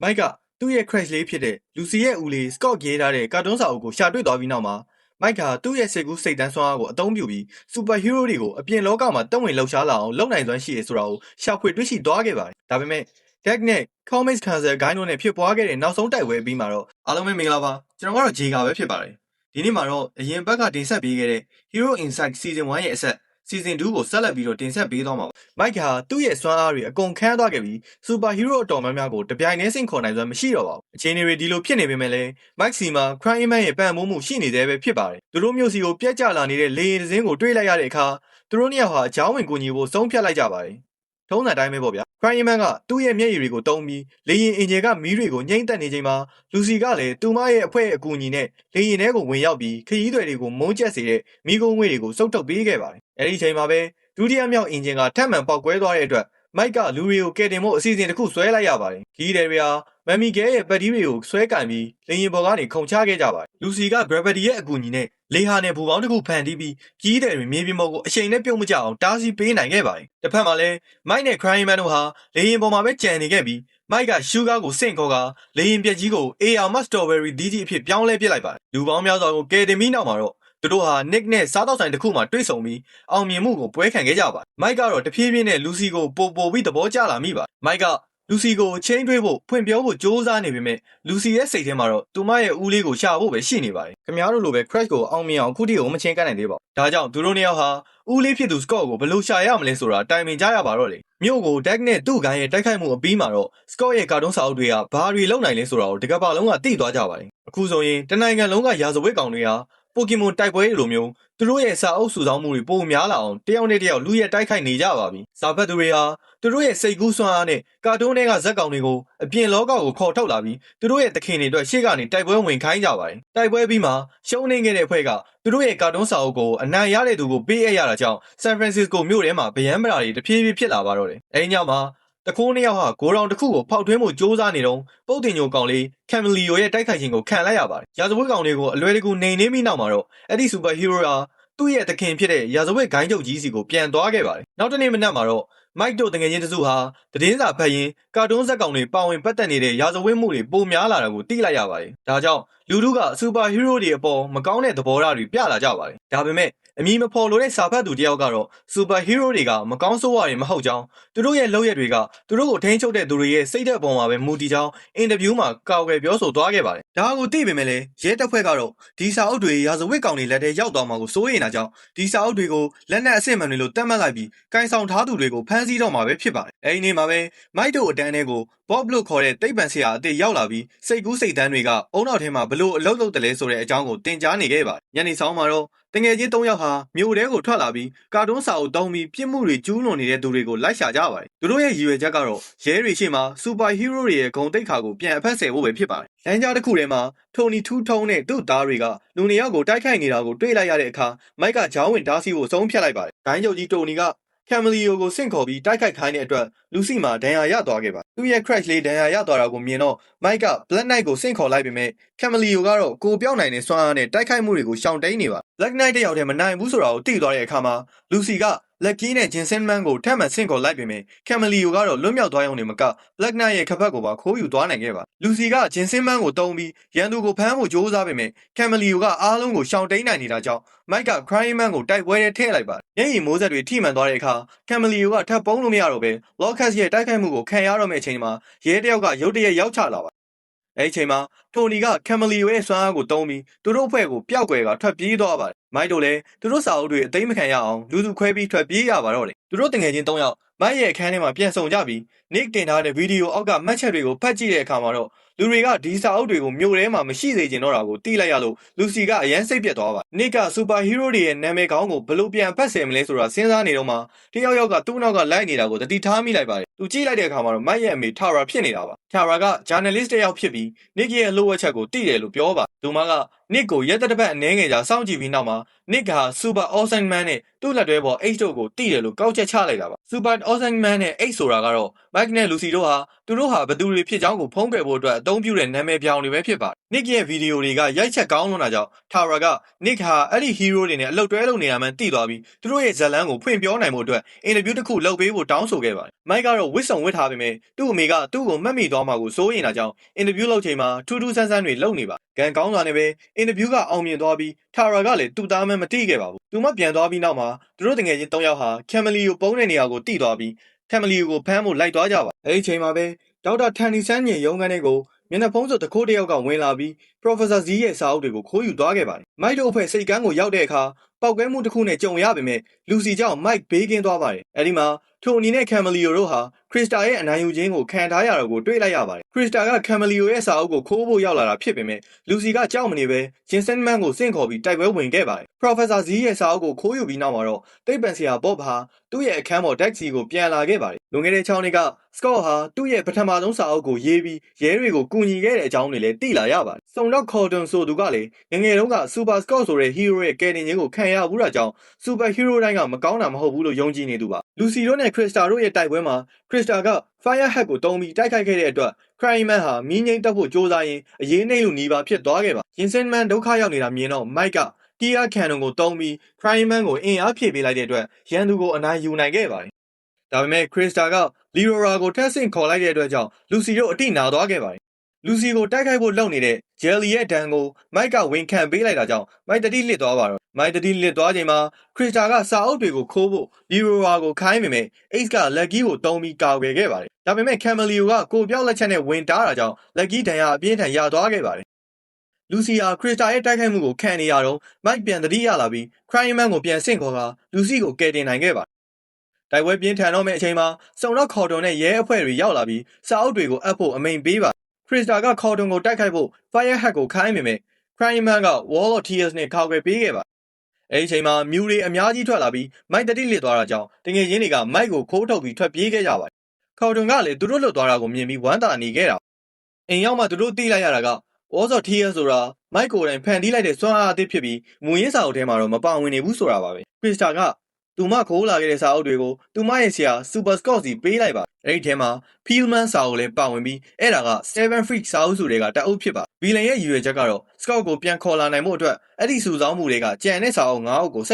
မိုက်ကသူ့ရဲ့ crash လေးဖြစ်တဲ့လူစီရဲ့ဦးလေး Scott ရေးထားတဲ့ကာတွန်းစာအုပ်ကိုရှာတွေ့သွားပြီးနောက်မှာမိုက်ကသူ့ရဲ့စိတ်ကူးစိတ်တန်းစွမ်းအားကိုအသုံးပြုပြီး superhero တွေကိုအပြင်လောကမှာတက်ဝင်လှုပ်ရှားလာအောင်လုပ်နိုင်စွမ်းရှိရဆိုတာကိုရှာဖွေတွေ့ရှိသွားခဲ့ပါတယ်။ဒါပေမဲ့ Deck နဲ့ Comics Cancel ဂိုင်းတို့နဲ့ဖြစ်ပွားခဲ့တဲ့နောက်ဆုံးတိုက်ပွဲပြီးမှာတော့အားလုံးပဲမင်္ဂလာပါကျွန်တော်ကတော့ Jega ပဲဖြစ်ပါတယ်။ဒီနေ့မှာတော့အရင်ဘက်ကတင်ဆက်ပေးခဲ့တဲ့ Hero Insight Season 1ရဲ့အဆက်Season 2ကိုဆက်လက်ပြီးတော့တင်ဆက်ပေးသွားမှာပါ။မိုက်ဟာသူ့ရဲ့စွမ်းအားတွေအကုန်ခန်းသွားခဲ့ပြီး Superhero အတော်များများကိုတပြိုင်တည်းဆင့်ခေါ်နိုင်စွမ်းမရှိတော့ပါဘူး။အခြေအနေတွေဒီလိုဖြစ်နေပေမဲ့လည်း Mike စီမှာ Crime Man ရဲ့ပံ့ပိုးမှုရှိနေသေးပဲဖြစ်ပါတယ်။သူတို့မျိုးစီကိုပြက်ကျလာနေတဲ့လေရင်တစ်စင်းကိုတွေးလိုက်ရတဲ့အခါသူတို့နှစ်ယောက်ဟာအကြောင်းဝင်ကူညီဖို့ဆုံးဖြတ်လိုက်ကြပါတယ်။ထုံးစံတိုင်းပဲပေါ့ဗျာ။ Crime Man ကသူ့ရဲ့မျက်ရည်တွေကိုတုံးပြီးလေရင်အင်ဂျင်ကမီးတွေကိုညှိမ့်တက်နေချိန်မှာလူစီကလည်းသူမရဲ့အဖွဲ့အကူအညီနဲ့လေရင်ထဲကိုဝင်ရောက်ပြီးခရီးတွေကိုမုန်းကျက်စေတဲ့မိကုန်းငွေတွေကိုစုပ်ထုတ်ပေးခဲ့ပါတယ်။အဲဒီအချိန်မှာပဲဒုတိယမြောက်အင်ဂျင်ကထပ်မံပေါက်ကွဲသွားတဲ့အတွက်မိုက်ကလူတွေကိုကယ်တင်ဖို့အစီအစဉ်တစ်ခုဆွဲလိုက်ရပါတယ်။ခီးတယ်တွေဟာမမ်မီကဲရဲ့ပတ်တီးတွေကိုဆွဲကင်ပြီးလေရင်ပေါ်ကနေခုန်ချခဲ့ကြပါတယ်။လူစီက gravity ရဲ့အကူအညီနဲ့လေဟာနဲ့ဘူပေါင်းတစ်ခုဖန်တီးပြီးခီးတယ်တွေမြေပြင်ပေါ်ကိုအချိန်နဲ့ပြုတ်မကျအောင်တားဆီးပေးနိုင်ခဲ့ပါတယ်။တစ်ဖက်မှာလည်းမိုက်နဲ့ Crime Man တို့ဟာလေရင်ပေါ်မှာပဲကြံနေခဲ့ပြီးမိုက်ကရှူဂါကိုစင့်ခေါ်ကလေရင်ပြက်ကြီးကို AR မတ်စတော်ဘယ်ရီဒီကြီးအဖြစ်ပြောင်းလဲပစ်လိုက်ပါတယ်။လူပေါင်းများစွာကိုကယ်တင်ပြီးနောက်မှာတော့သူတို့ဟာ Nick နဲ့စားတော့ဆိုင်တစ်ခုမှာတွေ့ဆုံပြီးအောင်မြင်မှုကိုပွဲခံခဲ့ကြပါတယ်။မိုက်ကတော့တဖြည်းဖြည်းနဲ့လူစီကိုပို့ပြီးသဘောကျလာမိပါတယ်။မိုက်ကလူစီကိုချင်းတွေးဖို့ဖွင့်ပြောဖို့ကြိုးစားနေပေမဲ့လူစီရဲ့စိတ်ထဲမှာတော့သူမရဲ့ဦးလေးကိုရှာဖို့ပဲရှိနေပါတယ်။ခင်ဗျားတို့လိုပဲ Crash ကိုအောင်မြင်အောင်ခုထိကိုမချင်းကပ်နိုင်သေးပါဘူး။ဒါကြောင့်သူတို့နှစ်ယောက်ဟာဦးလေးဖြစ်သူ Scott ကိုဘယ်လိုရှာရမလဲဆိုတာတိုင်ပင်ကြရပါတော့လေ။မြို့ကို Deck နဲ့သူ့ဂိုင်းရဲ့တိုက်ခိုက်မှုအပြီးမှာတော့ Scott ရဲ့ကာတွန်းစာအုပ်တွေကဘာတွေလုပ်နိုင်လဲဆိုတာကိုတကယ်ပါလုံးကသိသွားကြပါတယ်။အခုဆိုရင်တနိုင်ငံလုံးကရာဇဝတ်ကောင်တွေဟာပိုကီမွန်တိုက်ပွဲတွေလိုမျိုးသူတို့ရဲ့စာအုပ်စုဆောင်းမှုတွေပိုများလာအောင်တယောက်နဲ့တယောက်လူရဲ့တိုက်ခိုက်နေကြပါပြီ။စာဖတ်သူတွေဟာသူတို့ရဲ့စိတ်ကူးစွမ်းအားနဲ့ကာတွန်းတွေကဇက်ကောင်တွေကိုအပြင်လောကကိုခေါ်ထုတ်လာပြီးသူတို့ရဲ့သခင်တွေအတွက်ရှေ့ကနေတိုက်ပွဲဝင်ခိုင်းကြပါတယ်။တိုက်ပွဲပြီးမှရှုံးနေခဲ့တဲ့အဖွဲ့ကသူတို့ရဲ့ကာတွန်းစာအုပ်ကိုအနိုင်ရတဲ့သူကိုပေးအပ်ရတာကြောင့်ဆန်ဖရန်စစ္စကိုမြို့ထဲမှာဗျမ်းပရာတွေတဖြည်းဖြည်းဖြစ်လာပါတော့တယ်။အဲဒီညမှာတခိုးနှစ်ယောက်ဟာဂိုရောင်တစ်ခုကိုဖောက်ထွင်းမှုစ조사နေတော့ပုတ်တင်ညိုကောင်လေးကမ်မလီယိုရဲ့တိုက်ခိုက်ခြင်းကိုခံလိုက်ရပါတယ်။ရာဇဝတ်ကောင်တွေကိုအလွယ်တကူနှိမ်နင်းပြီးနောက်မှာတော့အဲ့ဒီစူပါဟီးရိုးဟာသူ့ရဲ့သခင်ဖြစ်တဲ့ရာဇဝတ်ဂိုင်းချုပ်ကြီးစီကိုပြန်သွားခဲ့ပါတယ်။နောက်တနေ့မနက်မှာတော့မိုက်တို့တငယ်ချင်းတစုဟာသတင်းစာဖတ်ရင်းကာတွန်းဇက်ကောင်တွေပါဝင်ပတ်သက်နေတဲ့ရာဇဝတ်မှုတွေပိုများလာတာကိုသိလိုက်ရပါတယ်။ဒါကြောင့်လူတို့ကစူပါဟီးရိုးတွေအပေါ်မကောင်းတဲ့သဘောထားတွေပြလာကြပါတယ်။ဒါပေမဲ့အမည်မဖော်လို့တဲ့စာဖတ်သူတယောက်ကတော့စူပါဟီးရိုးတွေကမကောင်းဆိုးဝါးတွေမဟုတ်ကြောင်းသူတို့ရဲ့လုပ်ရက်တွေကသူတို့ကိုထိန်းချုပ်တဲ့သူတွေရဲ့စိတ်ဓာတ်ပေါ်မှာပဲမူတည်ကြောင်းအင်တာဗျူးမှာကာကွယ်ပြောဆိုသွားခဲ့ပါတယ်။ဒါကိုသိပေမဲ့လည်းရဲတပ်ဖွဲ့ကတော့ဒီစာအုပ်တွေရာဇဝတ်ကောင်တွေလက်ထဲရောက်သွားမှာကိုစိုးရိမ်တာကြောင့်ဒီစာအုပ်တွေကိုလက်နက်အစစ်မှန်တွေလို့တတ်မှတ်လိုက်ပြီးကင်ဆောင်ထားသူတွေကိုဖမ်းဆီးတော့မှာပဲဖြစ်ပါတယ်။အဲဒီနေ့မှာပဲမိုက်တို့အတန်းတွေကိုဘော့ဘလို့ခေါ်တဲ့တိတ်ပံဆရာအစ်ရောက်လာပြီးစိတ်ကူးစိတ်တန်းတွေကအုံနောက်ထဲမှာဘလို့အလုပ်လုပ်တယ်လဲဆိုတဲ့အကြောင်းကိုတင်ကြားနေခဲ့ပါတယ်။ညနေဆောင်မှာတော့တငယ်ချင်း၃ယောက်ဟာမြို့ထဲကိုထွက်လာပြီးကာတွန်းစာအုပ်တုံးပြီးပြစ်မှုတွေကျူးလွန်နေတဲ့သူတွေကိုလိုက်ရှာကြပါတယ်။သူတို့ရဲ့ရည်ရွယ်ချက်ကတော့ရဲတွေရှေ့မှာစူပါဟီးရိုးတွေရဲ့ဂုဏ်သိက္ခာကိုပြန်အဖက်ဆယ်ဖို့ပဲဖြစ်ပါတယ်။လမ်းကြားတစ်ခုထဲမှာထိုနီထူးထုံးနဲ့သူ့သားတွေကလူနှစ်ယောက်ကိုတိုက်ခိုက်နေတာကိုတွေ့လိုက်ရတဲ့အခါမိုက်ကဂျောင်းဝင်တားဆီးဖို့ဆုံးဖြတ်လိုက်ပါတယ်။ဂိုင်းချုပ်ကြီးတိုနီကကမ်မလီယိုကိုဆင့်ခေါ်ပြီးတိုက်ခိုက်ခိုင်းတဲ့အတွက်လူစီမှာဒဏ်ရာရသွားခဲ့ပါသူ့ရဲ့ crash လေးဒဏ်ရာရသွားတာကိုမြင်တော့မိုက်က Black Knight ကိုဆင့်ခေါ်လိုက်ပေမဲ့ကမ်မလီယိုကတော့ကိုပြောက်နိုင်တဲ့စွမ်းအားနဲ့တိုက်ခိုက်မှုတွေကိုရှောင်တိန်နေပါ Black Knight တယောက်တည်းမနိုင်ဘူးဆိုတာကိုသိသွားတဲ့အခါမှာလူစီကလက်ကြီးနဲ့ဂျင်ဆင်မန်ကိုထပ်မံဆင့်ခေါ်လိုက်ပေမဲ့ကမ်မလီယိုကတော့လွတ်မြောက်သွားရုံနဲ့မက Black Knight ရဲ့ခပတ်ကိုပါခိုးယူသွားနိုင်ခဲ့ပါလူစီကဂျင်ဆင်မန်ကိုတုံးပြီးရန်သူကိုဖမ်းဖို့ကြိုးစားပေမဲ့ကမ်မလီယိုကအားလုံးကိုရှောင်တိန်နိုင်နေတာကြောင့်မိုက်က Crime Man ကိုတိုက်ပွဲထဲထည့်လိုက်ပါမျက်ရည်မိုးဆက်တွေထိမှန်သွားတဲ့အခါကမ်မလီယိုကထပ်ပုံးလို့မရတော့ပဲ Locus ရဲ့တိုက်ခိုက်မှုကိုခံရတော့မယ့်အချိန်မှာရဲတယောက်ကရုတ်တရက်ရောက်ချလာပါအဲ့ဒီအချိန်မှာထိုနီကကမ်မလီယိုရဲ့စွမ်းအားကိုတုံးပြီးသူတို့အဖွဲ့ကိုပျောက်ကွယ်ကထွက်ပြေးသွားပါတယ်မိုက်တို့လည်းသူတို့စာအုပ်တွေအသိမခံရအောင်လူစုခွဲပြီးထွက်ပြေးရပါတော့တယ်သူတို့တငယ်ချင်း၃ယောက်မိုက်ရဲ့အခန်းထဲမှာပြန်ဆုံကြပြီး Nick တင်ထားတဲ့ဗီဒီယိုအောက်ကမှတ်ချက်တွေကိုဖတ်ကြည့်တဲ့အခါမှာတော့လူတွေကဒီစာအုပ်တွေကိုမြို့ထဲမှာမရှိစေချင်တော့တာကိုသိလိုက်ရလို့လူစီကအရန်စိတ်ပြတ်သွားပါနစ်ကစူပါဟီးရိုးတွေရဲ့နာမည်ကောင်းကိုဘလို့ပြန်ဖတ်ဆယ်မလဲဆိုတာစဉ်းစားနေတော့မှတယောက်ယောက်ကသူ့နောက်ကလိုက်နေတာကိုတတိထားမိလိုက်ပါတယ်သူကြည့်လိုက်တဲ့အခါမှာတော့မိုက်ရဲ့အမေထာရာဖြစ်နေတာပါထာရာကဂျာနယ်လစ်တစ်ယောက်ဖြစ်ပြီးနစ်ရဲ့လှုပ်ဝက်ချက်ကိုသိတယ်လို့ပြောပါသူမကနစ်ကိုရက်တစ်ပတ်အနည်းငယ်ကြာစောင့်ကြည့်ပြီးနောက်မှာနစ်ကစူပါအော်ဆန်မန်နဲ့သူ့လက်တွဲပေါ် H တို့ကိုသိတယ်လို့ကောက်ချက်ချလိုက်တာပါစူပါအော်ဆန်မန်နဲ့ H ဆိုတာကတော့မိုက်နဲ့လူစီတို့ဟာသူတို့ဟာဘသူတွေဖြစ်ကြောင်းကိုဖုံးကွယ်ဖို့အတွက်အသုံးပြုတဲ့နာမည်ပြောင်တွေပဲဖြစ်ပါတယ်နစ်ရဲ့ဗီဒီယိုတွေကရိုက်ချက်ကောင်းလွန်းတာကြောင့်ထာရာကနစ်ဟာအဲ့ဒီဟီးရိုးတွေနဲ့အလုပ်တွဲလုပ်နေတာမှသိသွားပြီးသူတို့ရဲ့ဇာတ်လမ်းကိုဖွင့်ပြောနိုင်မှုအတွက်အင်တာဗျူးတစ်ခုလုပ်ပေးဖို့တောင်းဆိုခဲ့ပါတယ်မိုက်ကတော့ ဝစ်ဆောင်ဝစ်ထားပေမဲ့သူ့အမေကသူ့ကိုမှတ်မိသွားမှာကိုစိုးရိမ်တာကြောင့်အင်တာဗျူးလုပ်ချိန်မှာထူးထူးဆန်းဆန်းတွေလုပ်နေပါကံကောင်းစွာနဲ့ပဲအင်တာဗျူးကအောင်မြင်သွားပြီးထာရာကလည်းသူ့သားမမတိခဲ့ပါဘူးသူမပြန်သွားပြီးနောက်မှာသူတို့တငယ်ချင်း၃ယောက်ဟာကမ်မလီကိုပုံးတဲ့နေရာကိုတိသွားပြီးကမ်မလီကိုဖမ်းဖို့လိုက်သွားကြပါအဲဒီချိန်မှာပဲဒေါက်တာထန်နီဆန်းညင်ရုံးခန်းထဲကိုမျက်နှာဖုံးစွပ်တခိုးတစ်ယောက်ကဝင်လာပြီး Professor Z ရဲ့စာအုပ်တွေကိုခိုးယူသွားခဲ့ပါတယ်။မိုက်တို့အဖွဲ့စိတ်ကန်းကိုရောက်တဲ့အခါပောက်ကွဲမှုတစ်ခုနဲ့ကြုံရပေမဲ့လူစီကြောင့်မိုက်ဘေးကင်းသွားပါတယ်။အဲဒီမှာထိုအနီနဲ့ကမ်မလီယိုတို့ဟာခရစ္စတာရဲ့အနိုင်ယူခြင်းကိုခံထားရတာကိုတွေ့လိုက်ရပါတယ်။ခရစ္စတာကကမ်မလီယိုရဲ့စာအုပ်ကိုခိုးဖို့ရောက်လာတာဖြစ်ပေမဲ့လူစီကကြောက်မနေပဲဂျင်ဆန်မန်ကိုစင့်ခေါ်ပြီးတိုက်ပွဲဝင်ခဲ့ပါတယ်။ Professor Z ရဲ့စာအုပ်ကိုခိုးယူပြီးနောက်မှာတော့သိပ္ပံဆရာဘော့ဟာသူ့ရဲ့အခန်းပေါ်ဒက်စီကိုပြန်လာခဲ့ပါတယ်။လွန်ခဲ့တဲ့6နှစ်ကစကော့ဟာသူ့ရဲ့ပထမဆုံးစာအုပ်ကိုရေးပြီးရဲတွေကိုကူညီခဲ့တဲ့အကြောင်းတွေလည်းသိလာရပါတယ်။စုံတော့ခေါ်တွန်ဆိုသူကလည်းငငယ်တုန်းကစူပါစကော့ဆိုတဲ့ဟီးရိုးရဲ့ကယ်တင်ခြင်းကိုခံရဘူးတာကြောင့်စူပါဟီးရိုးတိုင်းကမကောင်းတာမဟုတ်ဘူးလို့ယုံကြည်နေသူပါ။လူစီတို့နဲ့ခရစ္စတာတို့ရဲ့တိုက်ပွဲမှာခရစ္စတာက Fire Hat ကိုတုံးပြီးတိုက်ခိုက်ခဲ့တဲ့အတွက် Cryman ဟာမီးငိမ့်တက်ဖို့ကြိုးစားရင်းအရေးနှိမ့်လို့နီးပါဖြစ်သွားခဲ့ပါ။ရင်စင်မန်ဒုက္ခရောက်နေတာမြင်တော့မိုက်ကတီးယားကန်နွန်ကိုတုံးပြီး Cryman ကိုအင်အားဖြည့်ပေးလိုက်တဲ့အတွက်ရန်သူကိုအနိုင်ယူနိုင်ခဲ့ပါတယ်။ဒါပေမဲ့ခရစ္စတာကလီရိုရာကိုထက်ဆင့်ခေါ်လိုက်တဲ့အတွက်ကြောင့်လူစီတို့အတိနာသွားခဲ့ပါတယ်။လူစီကိုတိုက်ခိုက်ဖို့လုပ်နေတဲ့ဂျယ်လီရဲ့ဒဏ်ကိုမိုက်ကဝန်ခံပေးလိုက်တာကြောင့်မိုက်တတိလစ်သွားပါတော့မိုက်တတိလစ်သွားချိန်မှာခရစ္စတာကစာအုပ်တွေကိုခိုးဖို့လီရိုရာကိုခိုင်းပေမဲ့အိတ်ကလက်ကီးကိုတုံးပြီးကာကွယ်ခဲ့ပါတယ်။ဒါပေမဲ့ကမ်မလီယိုကကိုပြောက်လက်ချက်နဲ့ဝင်တားတာကြောင့်လက်ကီးဒဏ်ရာအပြင်းထန်ရသွားခဲ့ပါတယ်။လူစီဟာခရစ္စတာရဲ့တိုက်ခိုက်မှုကိုခံနေရတော့မိုက်ပြန်တတိရလာပြီးခရိုင်းမန်ကိုပြန်ဆင့်ခေါ်ကာလူစီကိုကယ်တင်နိုင်ခဲ့ပါတယ်။တိုက်ပွဲပြင်းထန်တော့မယ့်အချိန်မှာစုံတော့ခေါ်တွန်နဲ့ရဲအဖွဲ့တွေရောက်လာပြီးစာအုပ်တွေကိုအပ်ဖို့အမိန်ပေးပါခရစ္စတာကခေါ်တွန်ကိုတိုက်ခိုက်ဖို့ Fire Hat ကိုခိုင်းပေမဲ့ Cryman က Wall of Tears နဲ့ခေါ်ကွယ်ပေးခဲ့ပါအဲဒီအချိန်မှာမြူတွေအများကြီးထွက်လာပြီးမိုက်တတိလစ်သွားတာကြောင့်တငယ်ချင်းတွေကမိုက်ကိုခိုးထုတ်ပြီးထွက်ပြေးခဲ့ကြပါတယ်ခေါ်တွန်ကလည်းသူတို့လွတ်သွားတာကိုမြင်ပြီးဝမ်းသာနေခဲ့တာအိမ်ရောက်မှသူတို့သိလိုက်ရတာက Wall of Tears ဆိုတာမိုက်ကိုယ်တိုင်ဖန်တီးလိုက်တဲ့စွမ်းအားအသစ်ဖြစ်ပြီးမူရင်းစာအုပ်ထဲမှာတော့မပါဝင်နေဘူးဆိုတာပါပဲခရစ္စတာကသူမခိုးလာခဲ့တဲ့စာအုပ်တွေကိုသူမရဲ့ဆရာ Super Scott စီပေးလိုက်ပါအဲ့ဒီထဲမှာ Pillman စာအုပ်လည်းပါဝင်ပြီးအဲ့ဒါက Seven Freak စာအုပ်စုတွေကတအုပ်ဖြစ်ပါဗီလန်ရဲ့ရည်ရွယ်ချက်ကတော့ Scott ကိုပြန်ခေါ်လာနိုင်မှုအတွက်အဲ့ဒီစုဆောင်းမှုတွေကကြံတဲ့စာအုပ်9အုပ်ကို